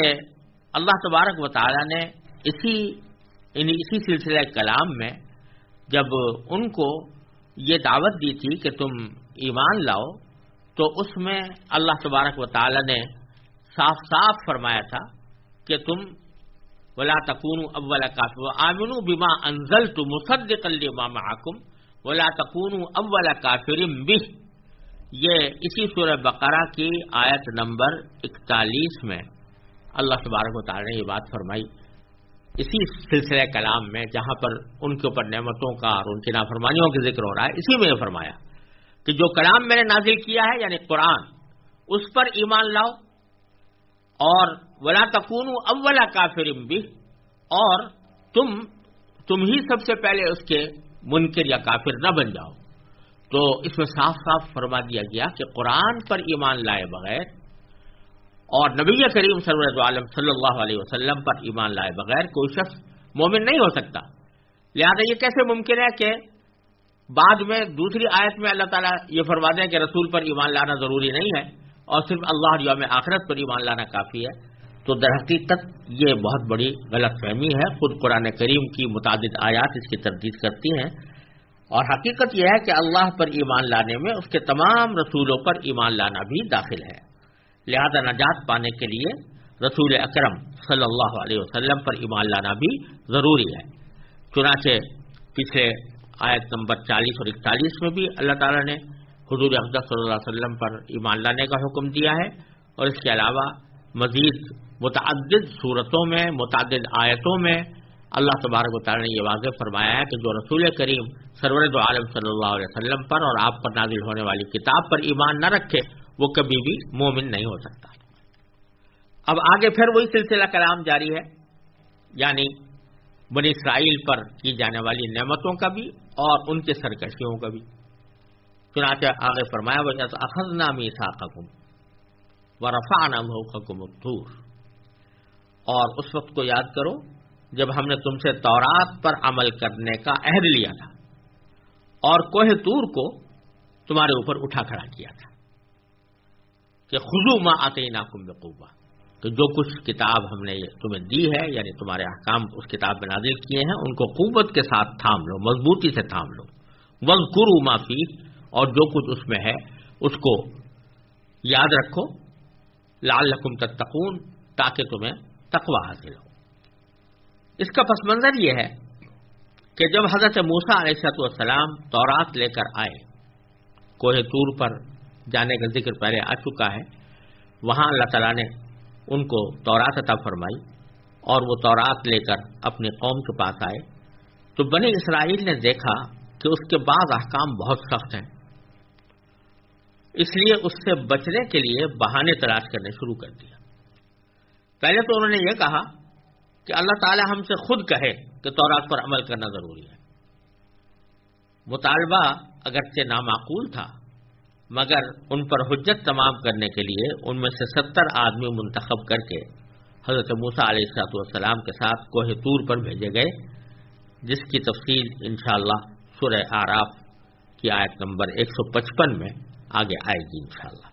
اللہ تبارک و تعالی نے اسی سلسلہ کلام میں جب ان کو یہ دعوت دی تھی کہ تم ایمان لاؤ، تو اس میں اللہ تبارک و تعالی نے صاف صاف فرمایا تھا کہ تم ولا تکونوا اول کافر وآمنوا بما انزلت مصدقا لما معکم ولا تکونوا اول کافر بہ. یہ اسی سورہ بقرہ کی آیت نمبر 41 میں اللہ تبارک و تعالی نے یہ بات فرمائی، اسی سلسلہ کلام میں جہاں پر ان کے اوپر نعمتوں کا اور ان کی نافرمانیوں کا ذکر ہو رہا ہے. اسی میں یہ فرمایا کہ جو کلام میں نے نازل کیا ہے یعنی قرآن، اس پر ایمان لاؤ، اور ولا تکونوا اول کافر بہ، اور تم ہی سب سے پہلے اس کے منکر یا کافر نہ بن جاؤ. تو اس میں صاف صاف فرما دیا گیا کہ قرآن پر ایمان لائے بغیر اور نبی کریم صلی اللہ علیہ وسلم پر ایمان لائے بغیر کوئی شخص مومن نہیں ہو سکتا. لہذا یہ کیسے ممکن ہے کہ بعد میں دوسری آیت میں اللہ تعالیٰ یہ فرما دیں کہ رسول پر ایمان لانا ضروری نہیں ہے اور صرف اللہ اور یوم آخرت پر ایمان لانا کافی ہے؟ تو در حقیقت یہ بہت بڑی غلط فہمی ہے. خود قرآن کریم کی متعدد آیات اس کی تردید کرتی ہیں، اور حقیقت یہ ہے کہ اللہ پر ایمان لانے میں اس کے تمام رسولوں پر ایمان لانا بھی داخل ہے. لہذا نجات پانے کے لیے رسول اکرم صلی اللہ علیہ وسلم پر ایمان لانا بھی ضروری ہے. چنانچہ پچھلے آیت نمبر 40 اور 41 میں بھی اللہ تعالیٰ نے حضور اقدس صلی اللہ علیہ وسلم پر ایمان لانے کا حکم دیا ہے، اور اس کے علاوہ مزید متعدد صورتوں میں متعدد آیتوں میں اللہ تبارک و تعالیٰ نے یہ واضح فرمایا ہے کہ جو رسول کریم سرور دو عالم صلی اللہ علیہ وسلم پر اور آپ پر نازل ہونے والی کتاب پر ایمان نہ رکھے وہ کبھی بھی مومن نہیں ہو سکتا. اب آگے پھر وہی سلسلہ کلام جاری ہے، یعنی بنی اسرائیل پر کی جانے والی نعمتوں کا بھی اور ان کے سرکشیوں کا بھی. چنانچہ آگے فرمایا وَإِذْ أَخَذْنَا مِيثَاقَكُمْ وَرَفَعْنَا فَوْقَكُمُ الطُّورَ، اور اس وقت کو یاد کرو جب ہم نے تم سے تورات پر عمل کرنے کا عہد لیا تھا اور کوہ طور کو تمہارے اوپر اٹھا کھڑا کیا تھا کہ خذوا ما آتیناکم بقوۃ، تو جو کچھ کتاب ہم نے تمہیں دی ہے یعنی تمہارے احکام اس کتاب میں نازل کیے ہیں ان کو قوت کے ساتھ تھام لو، مضبوطی سے تھام لو. واذکروا ما فیہ، اور جو کچھ اس میں ہے اس کو یاد رکھو، لعلکم تتقون، تاکہ تمہیں تقوی حاصل ہو. اس کا پس منظر یہ ہے کہ جب حضرت موسیٰ علیہ السلام تورات لے کر آئے، کوہ طور پر جانے کا ذکر پہلے آ چکا ہے، وہاں اللہ تعالیٰ نے ان کو تورات عطا فرمائی اور وہ تورات لے کر اپنی قوم کے پاس آئے، تو بنی اسرائیل نے دیکھا کہ اس کے بعض احکام بہت سخت ہیں، اس لیے اس سے بچنے کے لیے بہانے تلاش کرنے شروع کر دیا۔ پہلے تو انہوں نے یہ کہا کہ اللہ تعالی ہم سے خود کہے کہ تورات پر عمل کرنا ضروری ہے۔ مطالبہ اگرچہ نامعقول تھا، مگر ان پر حجت تمام کرنے کے لیے ان میں سے 70 آدمی منتخب کر کے حضرت موسیٰ علیہ السلام کے ساتھ کوہ طور پر بھیجے گئے، جس کی تفصیل انشاءاللہ سورہ اعراف کی آیت نمبر 155 میں آگے آئے گی انشاءاللہ۔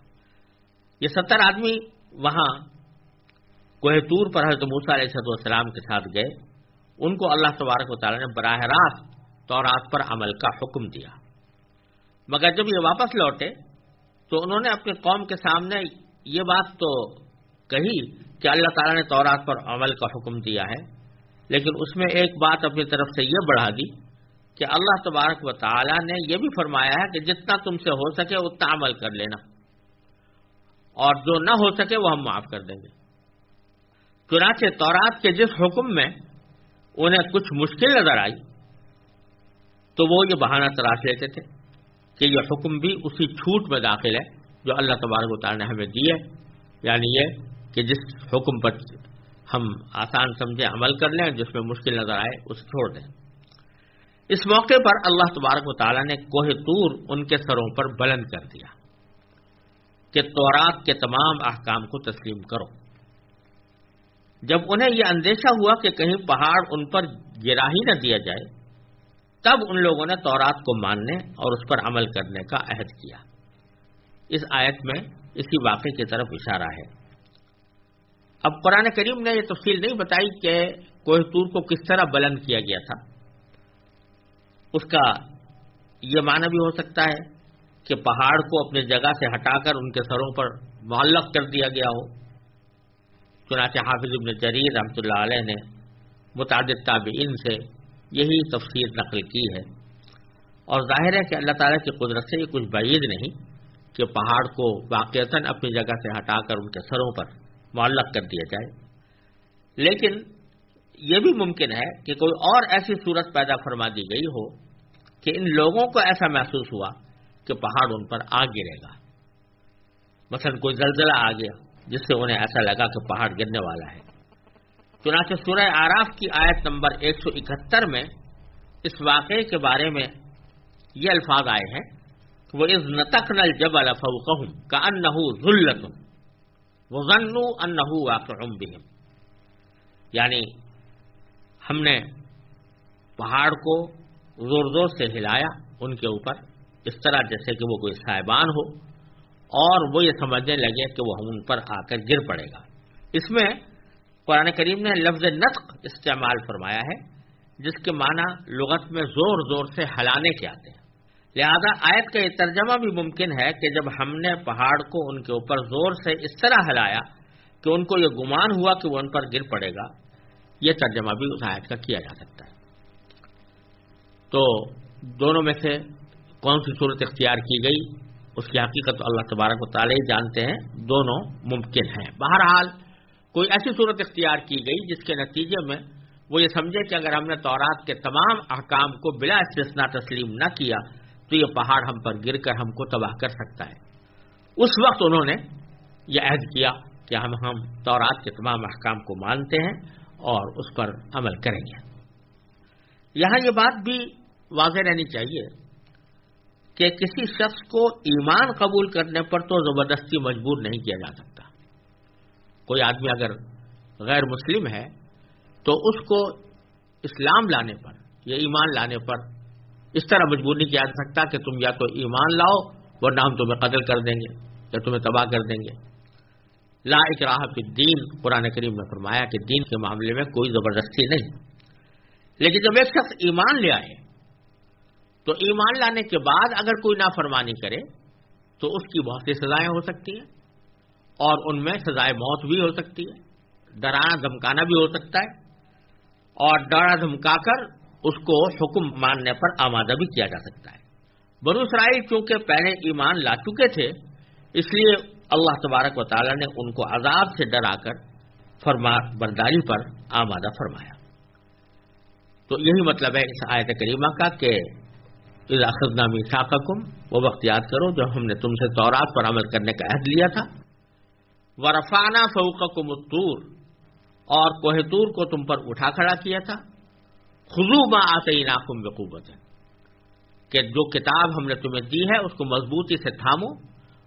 یہ 70 آدمی وہاں کوہ طور پر حضرت موسیٰ علیہ السلام کے ساتھ گئے۔ ان کو اللہ تبارک و تعالیٰ نے براہ راست تورات پر عمل کا حکم دیا، مگر جب یہ واپس لوٹے تو انہوں نے اپنی قوم کے سامنے یہ بات تو کہی کہ اللہ تعالیٰ نے تورات پر عمل کا حکم دیا ہے، لیکن اس میں ایک بات اپنی طرف سے یہ بڑھا دی کہ اللہ تبارک و تعالیٰ نے یہ بھی فرمایا ہے کہ جتنا تم سے ہو سکے اتنا عمل کر لینا، اور جو نہ ہو سکے وہ ہم معاف کر دیں گے۔ چنانچہ تورات کے جس حکم میں انہیں کچھ مشکل نظر آئی تو وہ یہ بہانہ تلاش لیتے تھے کہ یہ حکم بھی اسی چھوٹ میں داخل ہے جو اللہ تبارک و تعالیٰ نے ہمیں دی ہے، یعنی یہ کہ جس حکم پر ہم آسان سمجھے عمل کر لیں، جس میں مشکل نظر آئے اسے چھوڑ دیں۔ اس موقع پر اللہ تبارک و تعالیٰ نے کوہ طور ان کے سروں پر بلند کر دیا کہ تورات کے تمام احکام کو تسلیم کرو۔ جب انہیں یہ اندیشہ ہوا کہ کہیں پہاڑ ان پر گرا ہی نہ دیا جائے، تب ان لوگوں نے تورات کو ماننے اور اس پر عمل کرنے کا عہد کیا۔ اس آیت میں اسی واقعے کی طرف اشارہ ہے۔ اب قرآن کریم نے یہ تفصیل نہیں بتائی کہ کوہ طور کو کس طرح بلند کیا گیا تھا۔ اس کا یہ معنی بھی ہو سکتا ہے کہ پہاڑ کو اپنی جگہ سے ہٹا کر ان کے سروں پر معلق کر دیا گیا ہو۔ چنانچہ حافظ ابن جریر رحمۃ اللہ علیہ نے متعدد تابعین سے یہی تفسیر نقل کی ہے، اور ظاہر ہے کہ اللہ تعالیٰ کی قدرت سے یہ کچھ بعید نہیں کہ پہاڑ کو واقعتاً اپنی جگہ سے ہٹا کر ان کے سروں پر معلق کر دیا جائے، لیکن یہ بھی ممکن ہے کہ کوئی اور ایسی صورت پیدا فرما دی گئی ہو کہ ان لوگوں کو ایسا محسوس ہوا کہ پہاڑ ان پر آ گرے گا۔ مثلا کوئی زلزلہ آ گیا جس سے انہیں ایسا لگا کہ پہاڑ گرنے والا ہے۔ چنانچہ سورہ اعراف کی آیت نمبر 171 میں اس واقعے کے بارے میں یہ الفاظ آئے ہیں کہ وَإِذْ نَتَقْنَا الْجَبَلَ فَوْقَهُمْ كَأَنَّهُ ذُلَّةٌ وَظَنُّوا أَنَّهُ وَاقِعٌ بِهِمْ، یعنی ہم نے پہاڑ کو زور زور سے ہلایا ان کے اوپر، اس طرح جیسے کہ وہ کوئی سائبان ہو، اور وہ یہ سمجھنے لگے کہ وہ ہم ان پر آ کر گر پڑے گا۔ اس میں قرآن کریم نے لفظ نطق استعمال فرمایا ہے، جس کے معنی لغت میں زور زور سے ہلانے کے آتے ہیں۔ لہذا آیت کا یہ ترجمہ بھی ممکن ہے کہ جب ہم نے پہاڑ کو ان کے اوپر زور سے اس طرح ہلایا کہ ان کو یہ گمان ہوا کہ وہ ان پر گر پڑے گا، یہ ترجمہ بھی اس آیت کا کیا جا سکتا ہے۔ تو دونوں میں سے کون سی صورت اختیار کی گئی اس کی حقیقت اللہ تبارک و تعالی جانتے ہیں، دونوں ممکن ہیں۔ بہرحال کوئی ایسی صورت اختیار کی گئی جس کے نتیجے میں وہ یہ سمجھے کہ اگر ہم نے تورات کے تمام احکام کو بلا استثناء تسلیم نہ کیا تو یہ پہاڑ ہم پر گر کر ہم کو تباہ کر سکتا ہے۔ اس وقت انہوں نے یہ عہد کیا کہ ہم تورات کے تمام احکام کو مانتے ہیں اور اس پر عمل کریں گے۔ یہاں یہ بات بھی واضح رہنی چاہیے کہ کسی شخص کو ایمان قبول کرنے پر تو زبردستی مجبور نہیں کیا جا سکتا۔ کوئی آدمی اگر غیر مسلم ہے تو اس کو اسلام لانے پر یا ایمان لانے پر اس طرح مجبور نہیں کیا جا سکتا کہ تم یا تو ایمان لاؤ ورنہ ہم تمہیں قتل کر دیں گے یا تمہیں تباہ کر دیں گے۔ لا اکراہ فی الدین، قرآن کریم نے فرمایا کہ دین کے معاملے میں کوئی زبردستی نہیں۔ لیکن جب ایک شخص ایمان لے آئے تو ایمان لانے کے بعد اگر کوئی نافرمانی کرے تو اس کی بہت سی سزائیں ہو سکتی ہیں، اور ان میں سزائے موت بھی ہو سکتی ہے، ڈرانا دھمکانا بھی ہو سکتا ہے، اور ڈرا دھمکا کر اس کو حکم ماننے پر آمادہ بھی کیا جا سکتا ہے۔ بنو اسرائیل چونکہ پہلے ایمان لا چکے تھے، اس لیے اللہ تبارک و تعالی نے ان کو عذاب سے ڈرا کر فرما برداری پر آمادہ فرمایا۔ تو یہی مطلب ہے اس آیت کریمہ کا کہ اذ اخذنا میثاقکم، وہ وقت یاد کرو جب ہم نے تم سے تورات پر عمل کرنے کا عہد لیا تھا، ورفعنا فوقکم الطور، اور کوہ طور کو تم پر اٹھا کھڑا کیا تھا، خذوا ما آتیناکم بقوۃ، کہ جو کتاب ہم نے تمہیں دی ہے اس کو مضبوطی سے تھامو،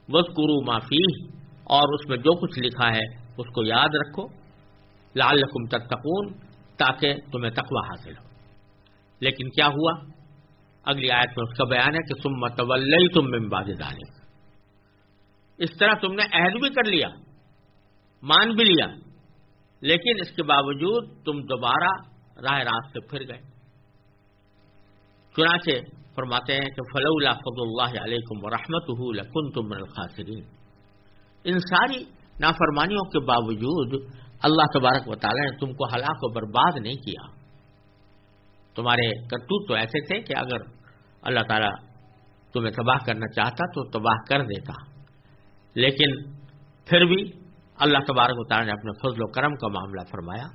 واذکروا ما فیہ، اور اس میں جو کچھ لکھا ہے اس کو یاد رکھو، لعلکم تتقون، تاکہ تمہیں تقوی حاصل ہو۔ لیکن کیا ہوا؟ اگلی آیت میں اس کا بیان ہے کہ ثم تولیتم من بعد ذلک، اس طرح تم نے عہد بھی کر لیا، مان بھی لیا، لیکن اس کے باوجود تم دوبارہ راہ راست سے پھر گئے۔ چنانچہ فرماتے ہیں کہ فلولا فضل اللہ علیکم ورحمتہ لکنتم من الخاسرین، ان ساری نافرمانیوں کے باوجود اللہ تبارک و تعالی نے تم کو ہلاک و برباد نہیں کیا۔ تمہارے کرتوت تو ایسے تھے کہ اگر اللہ تعالیٰ تمہیں تباہ کرنا چاہتا تو تباہ کر دیتا، لیکن پھر بھی اللہ تبارک و تعالی نے اپنے فضل و کرم کا معاملہ فرمایا۔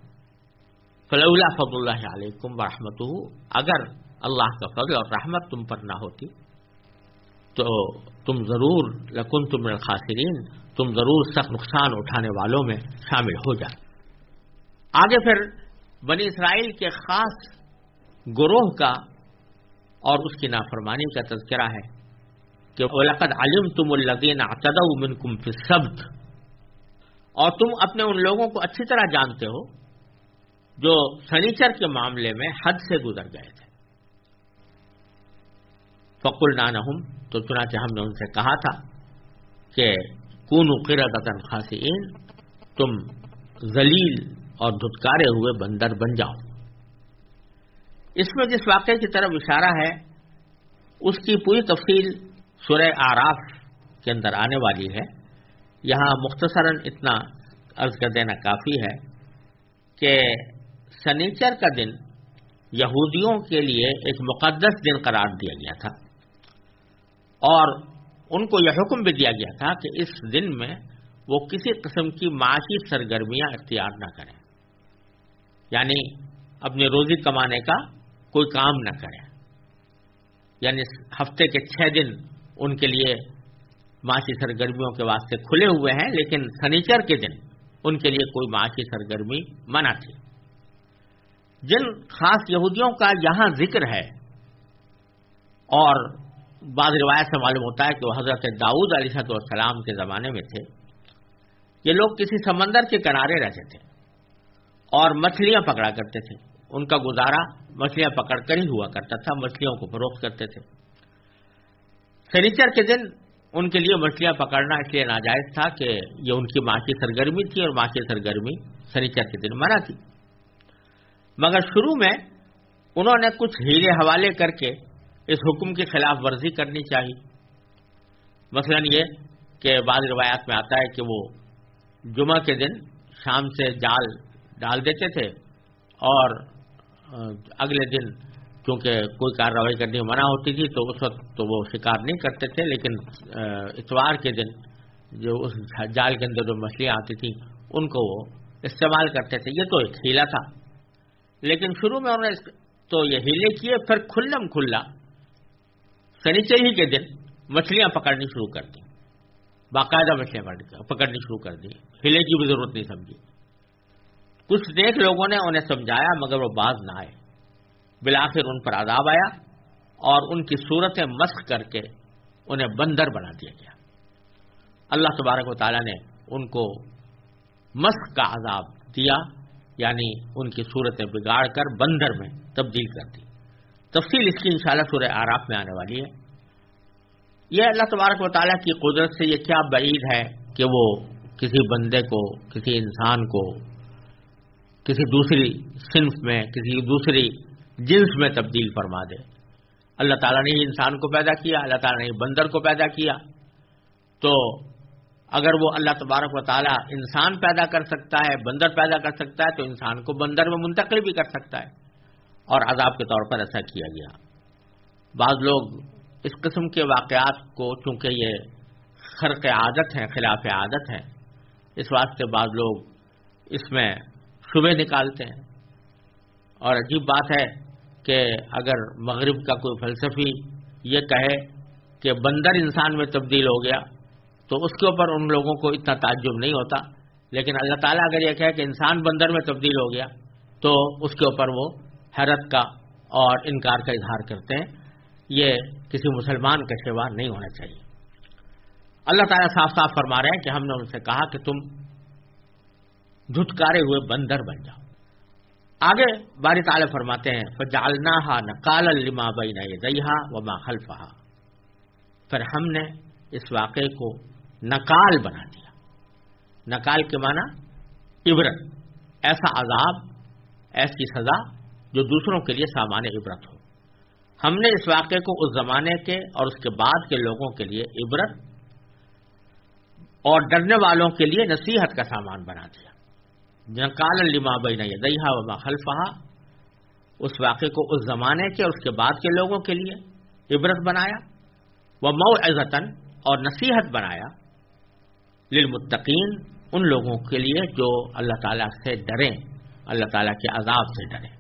فلولا فضل اللہ علیکم ورحمتہ، اگر اللہ کا فضل اور رحمت تم پر نہ ہوتی تو تم ضرور لکنتم من الخاسرین، تم ضرور سخت نقصان اٹھانے والوں میں شامل ہو جائے۔ آگے پھر بنی اسرائیل کے خاص گروہ کا اور اس کی نافرمانی کا تذکرہ ہے کہ وَلَقَدْ عَلِمْتُمُ الَّذِينَ اعْتَدَوْا مِنْكُمْ فِي السَّبْتِ، اور تم اپنے ان لوگوں کو اچھی طرح جانتے ہو جو سنیچر کے معاملے میں حد سے گزر گئے تھے۔ فَقُلْنَا لَهُمْ، تو چنانچہ ہم نے ان سے کہا تھا کہ كُونُوا قِرَدَةً خَاسِئِينَ، تم ذلیل اور دھتکارے ہوئے بندر بن جاؤ۔ اس میں جس واقعے کی طرف اشارہ ہے اس کی پوری تفصیل سورہ اعراف کے اندر آنے والی ہے، یہاں مختصراً اتنا عرض کر دینا کافی ہے کہ سنیچر کا دن یہودیوں کے لیے ایک مقدس دن قرار دیا گیا تھا، اور ان کو یہ حکم بھی دیا گیا تھا کہ اس دن میں وہ کسی قسم کی معاشی سرگرمیاں اختیار نہ کریں، یعنی اپنی روزی کمانے کا کوئی کام نہ کریں، یعنی ہفتے کے 6 دن ان کے لیے معاشی سرگرمیوں کے واسطے کھلے ہوئے ہیں، لیکن سنیچر کے دن ان کے لیے کوئی معاشی سرگرمی منع تھی۔ جن خاص یہودیوں کا یہاں ذکر ہے، اور بعض روایت سے معلوم ہوتا ہے کہ وہ حضرت داؤد علیہ السلام کے زمانے میں تھے، یہ لوگ کسی سمندر کے کنارے رہتے تھے اور مچھلیاں پکڑا کرتے تھے، ان کا گزارا مچھلیاں پکڑ کر ہی ہوا کرتا تھا، مچھلیوں کو فروخت کرتے تھے۔ سنیچر کے دن ان کے لیے مچھلیاں پکڑنا اس لیے ناجائز تھا کہ یہ ان کی معاشی سرگرمی تھی، اور معاشی سرگرمی سنیچر کے دن منع تھی۔ مگر شروع میں انہوں نے کچھ ہیلے حوالے کر کے اس حکم کی خلاف ورزی کرنی چاہیے۔ مثلا یہ کہ بعض روایات میں آتا ہے کہ وہ جمعہ کے دن شام سے جال ڈال دیتے تھے، اور اگلے دن کیونکہ کوئی کارروائی کرنی منع ہوتی تھی تو اس وقت تو وہ شکار نہیں کرتے تھے، لیکن اتوار کے دن جو اس جال کے اندر جو مچھلیاں آتی تھیں ان کو وہ استعمال کرتے تھے۔ یہ تو ایک ہیلا تھا، لیکن شروع میں انہوں نے تو یہ ہیلے کیے، پھر کھلم کھلا سنیچر ہی کے دن مچھلیاں پکڑنی شروع کر دی، باقاعدہ مچھلیاں پکڑنی شروع کر دی، ہیلے کی بھی ضرورت نہیں سمجھی۔ کچھ نیک لوگوں نے انہیں سمجھایا مگر وہ باز نہ آئے، بالآخر ان پر عذاب آیا اور ان کی صورتیں مسخ کر کے انہیں بندر بنا دیا گیا۔ اللہ تبارک و تعالیٰ نے ان کو مسخ کا عذاب دیا، یعنی ان کی صورتیں بگاڑ کر بندر میں تبدیل کر دی۔ تفصیل اس کی انشاءاللہ سورہ اعراف میں آنے والی ہے۔ یہ اللہ تبارک و تعالیٰ کی قدرت سے یہ کیا بعید ہے کہ وہ کسی بندے کو، کسی انسان کو کسی دوسری صنف میں، کسی دوسری جنس میں تبدیل فرما دے۔ اللہ تعالیٰ نے ہی انسان کو پیدا کیا، اللہ تعالیٰ نے ہی بندر کو پیدا کیا، تو اگر وہ اللہ تبارک و تعالیٰ انسان پیدا کر سکتا ہے، بندر پیدا کر سکتا ہے، تو انسان کو بندر میں منتقل بھی کر سکتا ہے، اور عذاب کے طور پر ایسا کیا گیا۔ بعض لوگ اس قسم کے واقعات کو، چونکہ یہ خرق عادت ہیں، خلاف عادت ہیں، اس واسطے بعض لوگ اس میں شبہ نکالتے ہیں۔ اور عجیب بات ہے کہ اگر مغرب کا کوئی فلسفی یہ کہے کہ بندر انسان میں تبدیل ہو گیا تو اس کے اوپر ان لوگوں کو اتنا تعجب نہیں ہوتا، لیکن اللہ تعالیٰ اگر یہ کہے کہ انسان بندر میں تبدیل ہو گیا تو اس کے اوپر وہ حیرت کا اور انکار کا اظہار کرتے ہیں. یہ کسی مسلمان کا سوا نہیں ہونا چاہیے. اللہ تعالیٰ صاف صاف فرما رہے ہیں کہ ہم نے ان سے کہا کہ تم دھتکارے ہوئے بندر بن جاؤ. آگے باری تعالیٰ فرماتے ہیں فَجَعَلْنَاهَا نَقَالًا لِمَا بَيْنَ يَدَيْهَا وَمَا خَلْفَهَا، پھر ہم نے اس واقعے کو نقال بنا دیا. نقال کے معنی عبرت، ایسا عذاب، ایسی سزا جو دوسروں کے لیے سامان عبرت ہو. ہم نے اس واقعے کو اس زمانے کے اور اس کے بعد کے لوگوں کے لیے عبرت اور ڈرنے والوں کے لیے نصیحت کا سامان بنا دیا. نقالا لما بین یدیہا وما خلفہا، اس واقعے کو اس زمانے کے اور اس کے بعد کے لوگوں کے لیے عبرت بنایا. وموعظۃ، اور نصیحت بنایا. للمتقین، ان لوگوں کے لیے جو اللہ تعالیٰ سے ڈریں، اللہ تعالیٰ کے عذاب سے ڈریں.